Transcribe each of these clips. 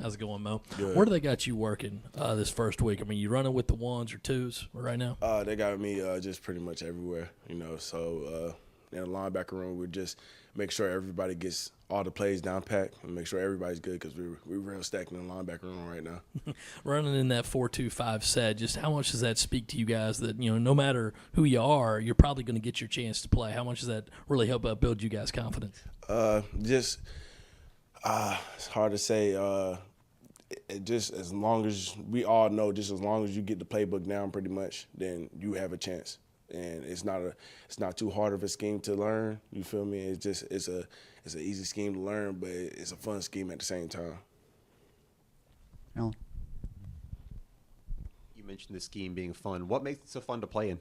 How's it going, Mo? Good. Where do they got you working this first week? I mean, you running with the ones or twos right now? They got me just pretty much everywhere, So in the linebacker room, we just make sure everybody gets all the plays down pat and make sure everybody's good because we're real stacked in the linebacker room right now. Running in that 4-2-5 set, just how much does that speak to you guys that, no matter who you are, you're probably going to get your chance to play? How much does that really help build you guys' confidence? It's hard to say. Just as long as we all know, just as long as you get the playbook down pretty much, then you have a chance. And it's not too hard of a scheme to learn. You feel me? It's an easy scheme to learn, but it's a fun scheme at the same time. Alan? You mentioned the scheme being fun. What makes it so fun to play in?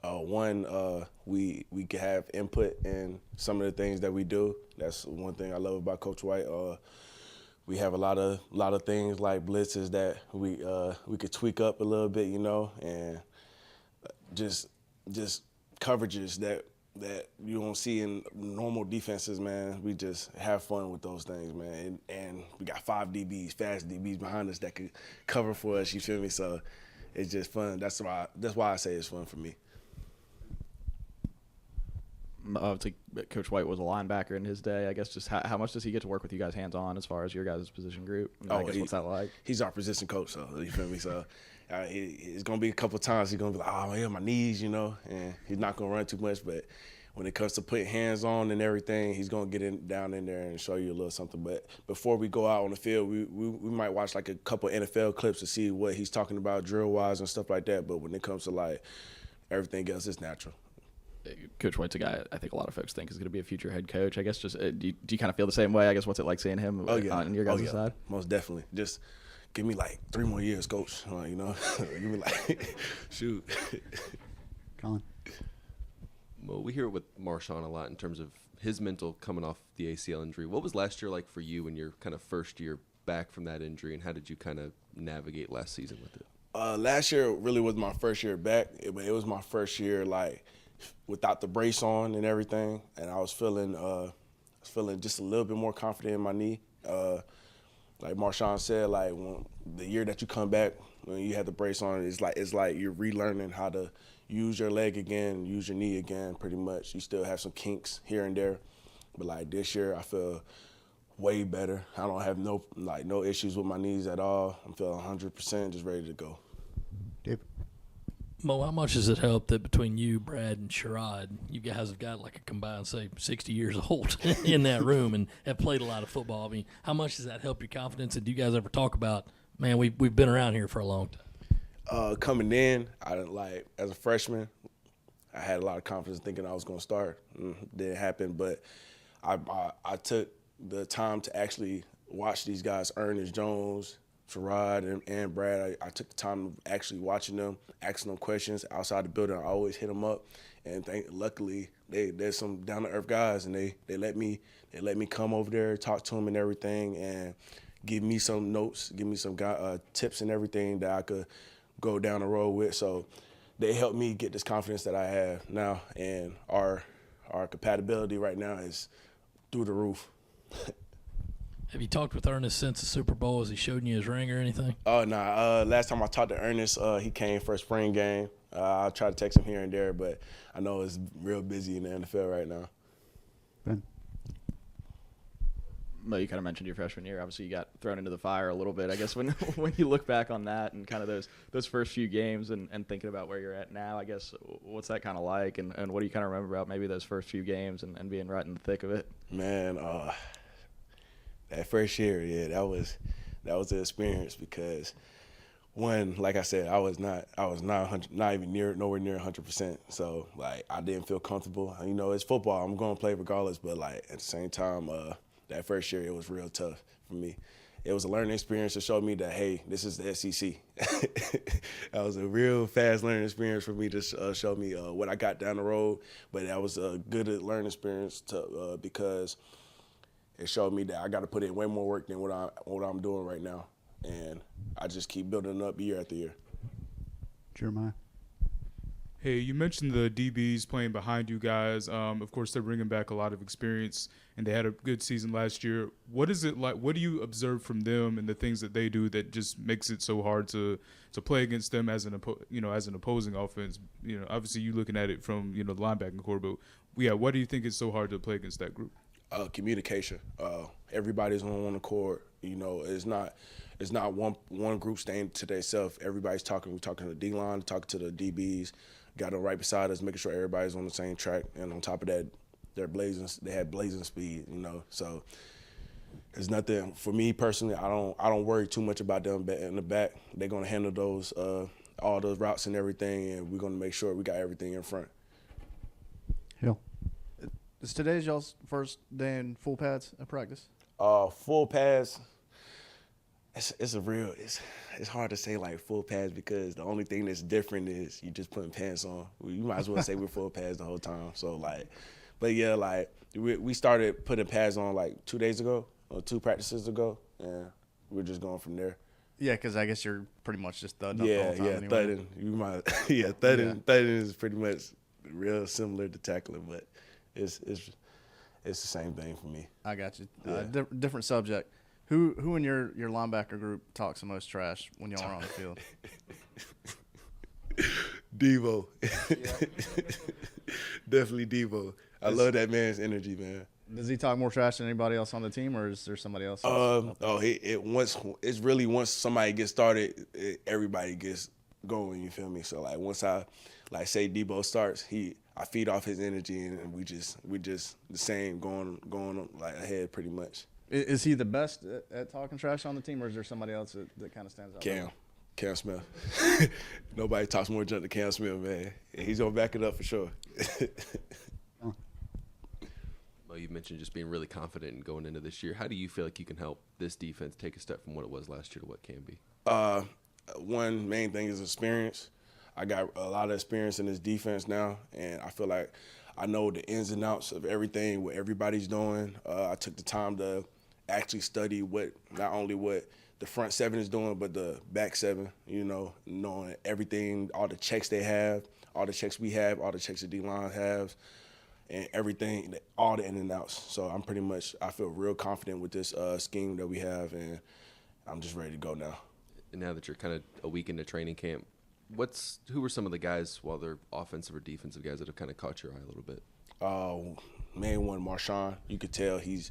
One, we can have input in some of the things that we do. That's one thing I love about Coach White. We have a lot of things like blitzes that we could tweak up a little bit, and just coverages that you don't see in normal defenses, man. We just have fun with those things, man. And we got 5 DBs, fast DBs behind us that could cover for us. You feel me? So it's just fun. That's why I say it's fun for me. Obviously, Coach White was a linebacker in his day. I guess just how much does he get to work with you guys hands-on as far as your guys' position group? I guess what's that like? He's our position coach, so you feel me? So it's going to be a couple of times he's going to be like, oh, yeah, my knees, and he's not going to run too much. But when it comes to putting hands on and everything, he's going to get down in there and show you a little something. But before we go out on the field, we might watch like a couple NFL clips to see what he's talking about drill-wise and stuff like that. But when it comes to, like, everything else, it's natural. Coach White's a guy I think a lot of folks think is going to be a future head coach. I guess just do you kind of feel the same way? I guess what's it like seeing him on your guys' side? Most definitely. Just give me like 3 more years, coach. Give me like, shoot. Colin? Well, we hear it with Marshawn a lot in terms of his mental coming off the ACL injury. What was last year like for you in your kind of first year back from that injury, and how did you kind of navigate last season with it? Last year really was my first year back, but it was my first year like without the brace on and everything, and I was feeling just a little bit more confident in my knee. Like Marshawn said, like when the year that you come back, when you have the brace on, it's like you're relearning how to use your leg again, use your knee again, pretty much. You still have some kinks here and there, but like this year, I feel way better. I don't have no issues with my knees at all. I'm feeling 100%, just ready to go. Dave? Mo, how much does it help that between you, Brad, and Sherrod, you guys have got like a combined, say, 60 years old in that room and have played a lot of football? I mean, how much does that help your confidence? And do you guys ever talk about, man, we've been around here for a long time? Coming in, as a freshman, I had a lot of confidence thinking I was going to start. Didn't happen, but I took the time to actually watch these guys, Ernest Jones, Sherrod and Brad. I took the time of actually watching them, asking them questions outside the building. I always hit them up, and luckily they're some down to earth guys, and they let me come over there, talk to them and everything, and give me some notes, give me some tips and everything that I could go down the road with. So they helped me get this confidence that I have now, and our compatibility right now is through the roof. Have you talked with Ernest since the Super Bowl? Has he showed you his ring or anything? Oh, nah. Last time I talked to Ernest, he came for a spring game. I try to text him here and there, but I know it's real busy in the NFL right now. Ben? Well, you kind of mentioned your freshman year. Obviously, you got thrown into the fire a little bit. I guess when you look back on that and kind of those first few games and thinking about where you're at now, I guess what's that kind of like, and what do you kind of remember about maybe those first few games and being right in the thick of it? Man, that first year, yeah, that was an experience because one, like I said, I was not even nowhere near 100%. So like I didn't feel comfortable. It's football. I'm going to play regardless, but like at the same time, that first year it was real tough for me. It was a learning experience to show me that, hey, this is the SEC. That was a real fast learning experience for me to show me what I got down the road. But that was a good learning experience because it showed me that I got to put in way more work than what I'm doing right now, and I just keep building up year after year. Jeremiah? Hey, you mentioned the DBs playing behind you guys. Of course, they're bringing back a lot of experience, and they had a good season last year. What is it like? What do you observe from them and the things that they do that just makes it so hard to play against them as an as an opposing offense? Obviously you looking at it from the linebacking core, but what do you think is so hard to play against that group? Communication. Everybody's on one accord. It's not one group staying to themselves. Everybody's talking. We're talking to the D-line, talking to the DBs. Got them right beside us, making sure everybody's on the same track. And on top of that, they had blazing speed. So there's nothing for me personally. I don't worry too much about them in the back. They're gonna handle those all those routes and everything, and we're gonna make sure we got everything in front. Hill. Is today's y'all's first day in full pads at practice? Full pads. It's hard to say like full pads because the only thing that's different is you just putting pants on. You might as well say we're full pads the whole time. So but yeah, we started putting pads on like 2 days ago or 2 practices ago, and we're just going from there. Yeah, because I guess you're pretty much just thudding up the whole time anyway. Thudding. Thudding is pretty much real similar to tackling, but it's the same thing for me. I got you. Yeah. Different subject. Who in your linebacker group talks the most trash when y'all are on the field? Devo. Definitely Devo. I love that man's energy, man. Does he talk more trash than anybody else on the team, or is there somebody else? It's really once somebody gets started, everybody gets going. You feel me? So once I say Debo starts, I feed off his energy, and we just the same going ahead pretty much. Is he the best at talking trash on the team, or is there somebody else that kind of stands out? Cam Smith. Nobody talks more junk than Cam Smith, man. He's gonna back it up for sure. Well, you mentioned just being really confident and going into this year. How do you feel like you can help this defense take a step from what it was last year to what can be? One main thing is experience. I got a lot of experience in this defense now, and I feel like I know the ins and outs of everything, what everybody's doing. I took the time to actually study not only what the front seven is doing, but the back seven, knowing everything, all the checks they have, all the checks we have, all the checks the D-line has, and everything, all the in and outs. So I feel real confident with this scheme that we have, and I'm just ready to go now. And now that you're kind of a week into training camp, who were some of the guys, while they're offensive or defensive guys, that have kind of caught your eye a little bit? Main one, Marshawn. You could tell he's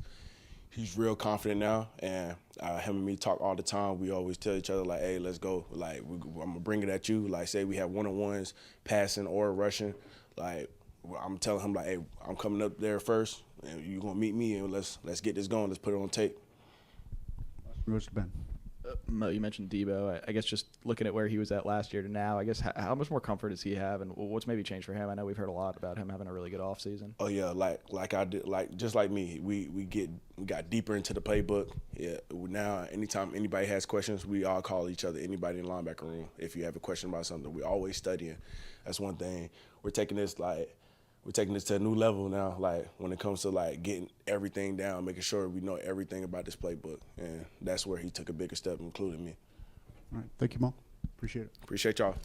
real confident now, and him and me talk all the time. We always tell each other hey, let's go. I'm gonna bring it at you. Say we have one-on-ones, passing or rushing. I'm telling him hey, I'm coming up there first, and you gonna meet me, and let's get this going. Let's put it on tape. Ben. Mo, you mentioned Debo. I guess just looking at where he was at last year to now, I guess how much more comfort does he have, and what's maybe changed for him? I know we've heard a lot about him having a really good offseason. Oh yeah, like I did, just like me, we got deeper into the playbook. Yeah, now anytime anybody has questions, we all call each other. Anybody in the linebacker room, if you have a question about something, we're always studying. That's one thing. We're taking this to a new level now, when it comes to getting everything down, making sure we know everything about this playbook, and that's where he took a bigger step, including me. All right, thank you, Mo. Appreciate it. Appreciate y'all.